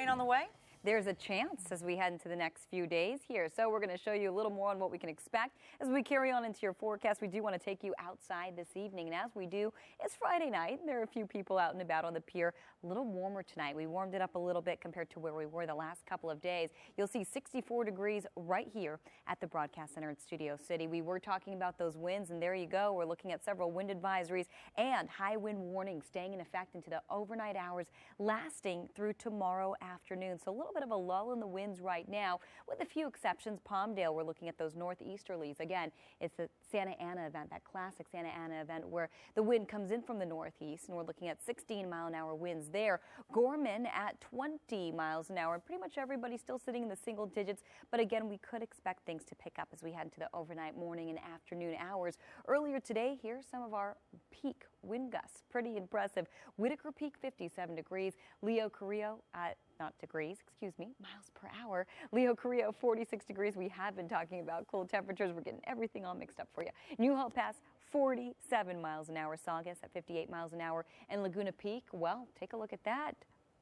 rain on the way? There's a chance as we head into the next few days here. So we're going to show you a little more on what we can expect as we carry on into your forecast. We do want to take you outside this evening. And as we do, it's Friday night. And there are a few people out and about on the pier. A little warmer tonight. We warmed it up a little bit compared to where we were the last couple of days. You'll see 64 degrees right here at the Broadcast Center in Studio City. We were talking about those winds, and there you go. We're looking at several wind advisories and high wind warnings staying in effect into the overnight hours, lasting through tomorrow afternoon. So a little bit of a lull in the winds right now, with a few exceptions. Palmdale, we're looking at those northeasterlies. Again, it's the Santa Ana event, that classic Santa Ana event where the wind comes in from the northeast, and we're looking at 16-mile-an-hour winds there. Gorman at 20 miles an hour. Pretty much everybody still sitting in the single digits, but again, we could expect things to pick up as we head into the overnight, morning, and afternoon hours. Earlier today, here's some of our peak wind gusts. Pretty impressive. Whitaker Peak, 57 degrees. Leo Carrillo at not degrees, excuse me, miles per hour. Leo Carrillo, 46 degrees. We have been talking about cool temperatures. We're getting everything all mixed up for you. Newhall Pass, 47 miles an hour. Saugus at 58 miles an hour. And Laguna Peak, well, take a look at that.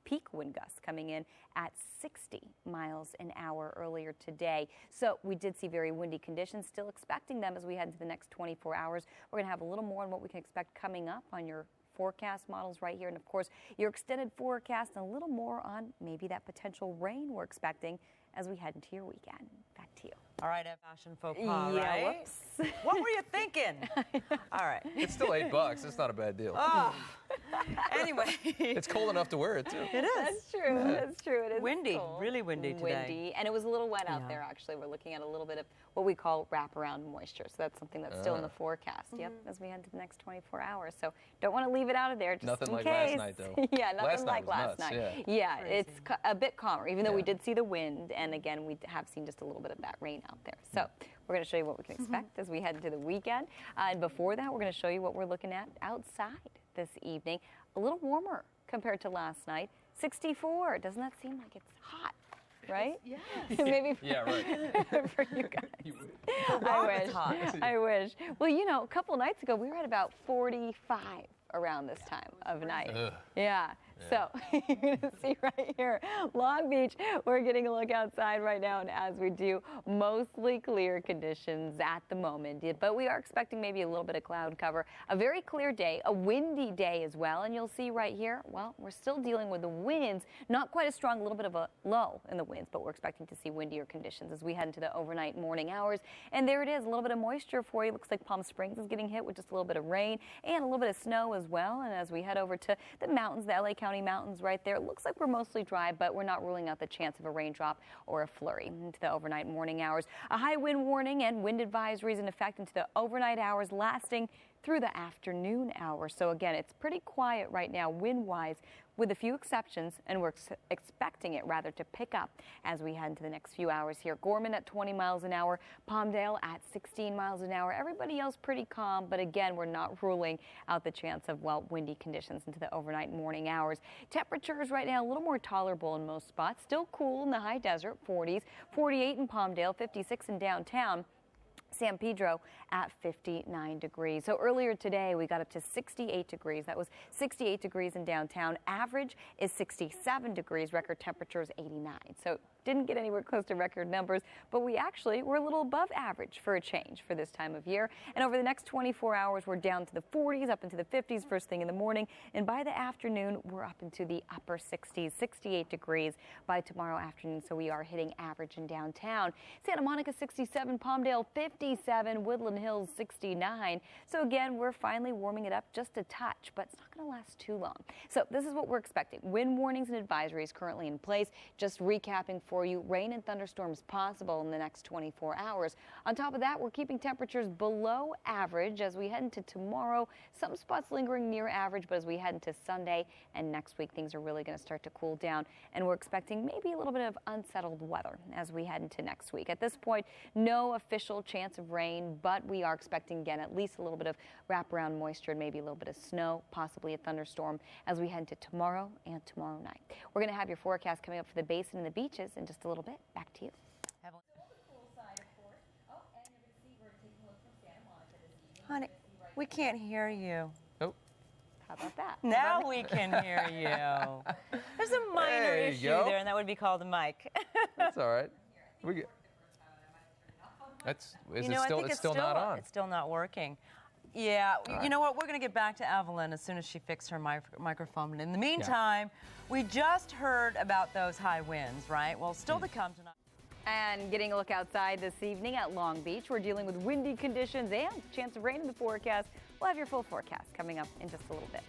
Peak wind gusts coming in at 60 miles an hour earlier today. So we did see very windy conditions, still expecting them as we head into the next 24 hours. We're going to have a little more on what we can expect coming up on your forecast models right here, and of course your extended forecast, and a little more on maybe that potential rain we're expecting as we head into your weekend. Back to you. All right, a fashion faux pas, right? Whoops. What were you thinking? All right. It's still $8. It's not a bad deal. Oh. Anyway. It's cold enough to wear it, too. It is. That's true. That's true. It is windy, cold. really windy today. Windy, and it was a little wet out there, actually. We're looking at a little bit of what we call wraparound moisture. So that's something that's still in the forecast. Yep, as we head to the next 24 hours. So don't want to leave it out of there just nothing in like case. last night, though. Yeah, nothing like last nuts, night. Yeah, it's a bit calmer, even though we did see the wind. And again, we have seen just a little bit of that rain out there. So we're going to show you what we can expect as we head into the weekend. And before that, we're going to show you what we're looking at outside this evening. A little warmer compared to last night. 64. Doesn't that seem like it's hot? Right? Yes. Maybe for, yeah, right. for you guys. It's hot. I wish. Well, you know, a couple nights ago, we were at about 45 around this time of night. Yeah. So you're going to see right here, Long Beach, we're getting a look outside right now, and as we do, mostly clear conditions at the moment. But we are expecting maybe a little bit of cloud cover. A very clear day, a windy day as well, and you'll see right here, well, we're still dealing with the winds, not quite as strong, a little bit of a lull in the winds, but we're expecting to see windier conditions as we head into the overnight morning hours. And there it is, a little bit of moisture for you. Looks like Palm Springs is getting hit with just a little bit of rain and a little bit of snow as well. And as we head over to the mountains, the LA County mountains right there, it looks like we're mostly dry, but we're not ruling out the chance of a raindrop or a flurry into the overnight morning hours. A high wind warning and wind advisories in effect into the overnight hours, lasting through the afternoon hours. So again, it's pretty quiet right now wind-wise, with a few exceptions, and we're expecting it rather to pick up as we head into the next few hours here. Gorman at 20 miles an hour, Palmdale at 16 miles an hour. Everybody else pretty calm, but again, we're not ruling out the chance of, well, windy conditions into the overnight morning hours. Temperatures right now a little more tolerable in most spots. Still cool in the high desert, 40s, 48 in Palmdale, 56 in downtown. San Pedro at 59 degrees. So earlier today, we got up to 68 degrees. That was 68 degrees in downtown. Average is 67 degrees. Record temperature is 89. So didn't get anywhere close to record numbers, but we actually were a little above average for a change for this time of year. And over the next 24 hours, we're down to the 40s, up into the 50s first thing in the morning. And by the afternoon, we're up into the upper 60s, 68 degrees by tomorrow afternoon. So we are hitting average in downtown. Santa Monica, 67, Palmdale, 57, Woodland Hills, 69. So again, we're finally warming it up just a touch, but it's not going to last too long. So this is what we're expecting. Wind warnings and advisories currently in place. Just recapping for you, rain and thunderstorms possible in the next 24 hours. On top of that, we're keeping temperatures below average as we head into tomorrow. Some spots lingering near average, but as we head into Sunday and next week, things are really going to start to cool down. And we're expecting maybe a little bit of unsettled weather as we head into next week. At this point, no official chance of rain, but we are expecting, again, at least a little bit of wraparound moisture and maybe a little bit of snow, possibly a thunderstorm as we head into tomorrow and tomorrow night. We're going to have your forecast coming up for the basin and the beaches in just a little bit. Back to you. Honey, we can't hear you. Oh. How about that? Now we can hear you. There's a minor There you issue go. there, and that would be called a mic. That's all right. We get. That's. Is You know, it I still? think It's still not on. It's still not working. Yeah, you know what? We're going to get back to Evelyn as soon as she fixes her microphone. But in the meantime, we just heard about those high winds, right? Well, still to come tonight. And getting a look outside this evening at Long Beach, we're dealing with windy conditions and chance of rain in the forecast. We'll have your full forecast coming up in just a little bit.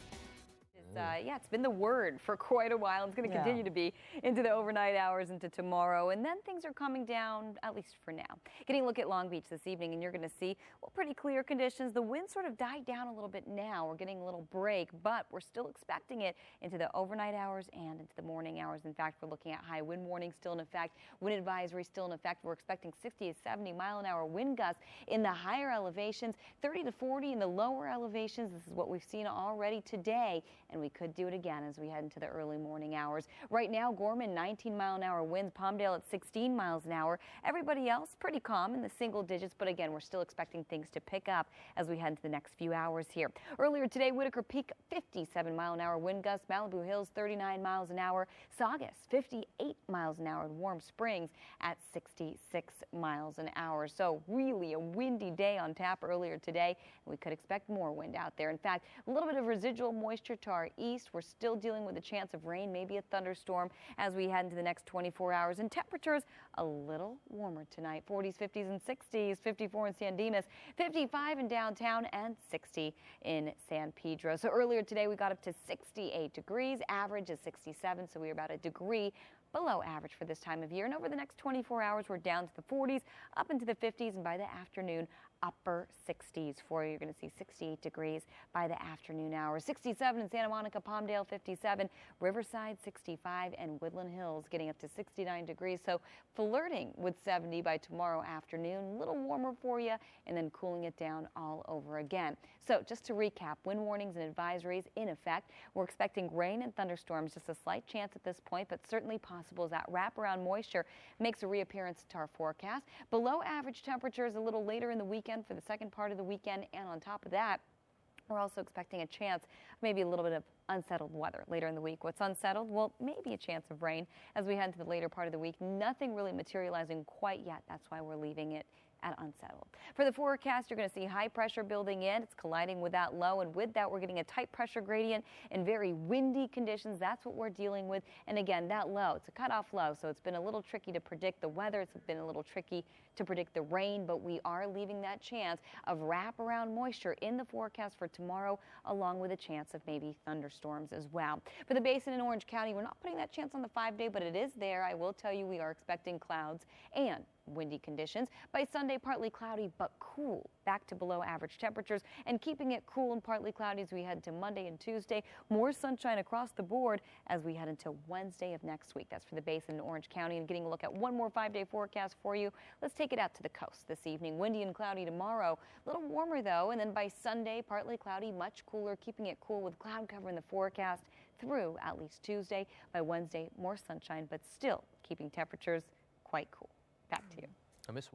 Yeah, it's been the word for quite a while. It's going to continue to be into the overnight hours into tomorrow. And then things are coming down, at least for now. Getting a look at Long Beach this evening, and you're going to see, well, pretty clear conditions. The wind sort of died down a little bit now. We're getting a little break, but we're still expecting it into the overnight hours and into the morning hours. In fact, we're looking at high wind warning still in effect, wind advisory still in effect. We're expecting 60 to 70 mile-an-hour wind gusts in the higher elevations, 30 to 40 in the lower elevations. This is what we've seen already today, and we could do it again as we head into the early morning hours. Right now, Gorman, 19 mile-an-hour winds, Palmdale at 16 miles an hour. Everybody else pretty calm in the single digits, but again, we're still expecting things to pick up as we head into the next few hours here. Earlier today, Whitaker Peak, 57 mile-an-hour wind gusts, Malibu Hills, 39 miles an hour, Saugus, 58 miles an hour, and Warm Springs at 66 miles an hour. So really a windy day on tap earlier today, and we could expect more wind out there. In fact, a little bit of residual moisture to our east. We're still dealing with a chance of rain, maybe a thunderstorm as we head into the next 24 hours. And temperatures a little warmer tonight. 40s, 50s, and 60s. 54 in San Dimas, 55 in downtown, and 60 in San Pedro. So earlier today we got up to 68 degrees. Average is 67, so we're about a degree below average for this time of year. And over the next 24 hours, we're down to the 40s, up into the 50s, and by the afternoon, upper 60s for you. You're going to see 68 degrees by the afternoon hours. 67 in Santa Monica, Palmdale 57, Riverside 65, and Woodland Hills getting up to 69 degrees. So flirting with 70 by tomorrow afternoon. A little warmer for you, and then cooling it down all over again. So just to recap, wind warnings and advisories in effect. We're expecting rain and thunderstorms, just a slight chance at this point, but certainly possible as that wraparound moisture makes a reappearance to our forecast. Below average temperatures a little later in the weekend for the second part of the weekend, and on top of that, we're also expecting a chance of maybe a little bit of unsettled weather later in the week. What's unsettled? Well, maybe a chance of rain as we head into the later part of the week. Nothing really materializing quite yet. That's why we're leaving it at unsettled. For the forecast, you're going to see high pressure building in. It's colliding with that low, and with that, we're getting a tight pressure gradient and very windy conditions. That's what we're dealing with. And again, that low, it's a cutoff low, so it's been a little tricky to predict the weather. It's been a little tricky to predict the rain, but we are leaving that chance of wraparound moisture in the forecast for tomorrow, along with a chance of maybe thunderstorms as well. For the basin in Orange County, we're not putting that chance on the 5-day, but it is there. I will tell you, we are expecting clouds and windy conditions. By Sunday, partly cloudy but cool, back to below average temperatures, and keeping it cool and partly cloudy as we head to Monday and Tuesday. More sunshine across the board as we head into Wednesday of next week. That's for the basin in Orange County. And getting a look at one more 5-day forecast for you. Let's take it out to the coast this evening. Windy and cloudy tomorrow. A little warmer though, and then by Sunday, partly cloudy, much cooler, keeping it cool with cloud cover in the forecast through at least Tuesday. By Wednesday, more sunshine, but still keeping temperatures quite cool. Back to you. I miss